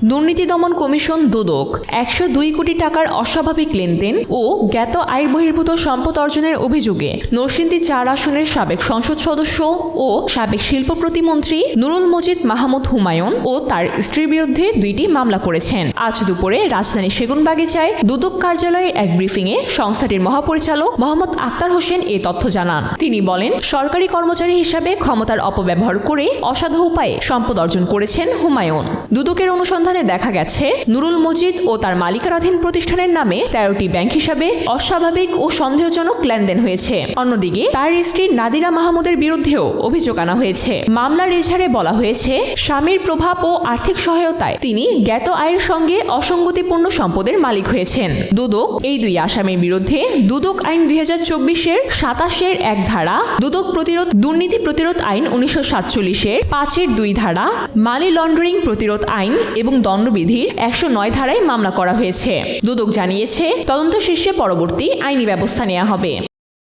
দুর্নীতি দমন কমিশন দুদক 102 কোটি টাকার অস্বাভাবিক লেনদেন ও জ্ঞাত আয় বহির্ভূত সম্পদ অর্জনের অভিযোগে নরসিংদী 4 আসনের সাবেক সংসদ সদস্য ও সাবেক শিল্প প্রতিমন্ত্রী নুরুল মজিদ মাহমুদ হুমায়ুন ও তার স্ত্রীর বিরুদ্ধে 2টি মামলা করেছেন। আজ দুপুরে রাজধানী সেগুনবাগিচায় দুদক কার্যালয়ের এক ব্রিফিংয়ে সংস্থাটির মহাপরিচালক মোহাম্মদ আক্তার হোসেন এই তথ্য জানান। তিনি বলেন, সরকারি কর্মচারী হিসাবে ক্ষমতার অপব্যবহার করে অসাধু উপায়ে সম্পদ অর্জন করেছেন হুমায়ুন। দুদকের অনুসন্ধানে দেখা গেছে নুরুল মজিদ ও তার মালিকানাধীন প্রতিষ্ঠানের নামে 13টি ব্যাংক হিসাবে অস্বাভাবিক ও সন্দেহজনক লেনদেন হয়েছে। অন্যদিকে তার স্ত্রী নাদিরা মাহমুদের বিরুদ্ধেও অভিযোগ আনা হয়েছে। মামলার এজাহারে বলা হয়েছে, স্বামীর প্রভাব ও আর্থিক সহায়তায় তিনি জ্ঞাত আয়ের সঙ্গে অসঙ্গতিপূর্ণ সম্পদের মালিক হয়েছেন। দুদক এই 2 আসামির বিরুদ্ধে দুদক আইন 2024-এর 27-এর 1 ধারা, দুর্নীতি প্রতিরোধ আইন 1947-এর 5-এর 2 ধারা, মানি লন্ডারিং প্রতিরোধ আইন এবং দণ্ডবিধির 109 ধারায় মামলা করা হয়েছে। দুদক জানিয়েছে, তদন্ত শেষে পরবর্তী আইনি ব্যবস্থা নেওয়া হবে।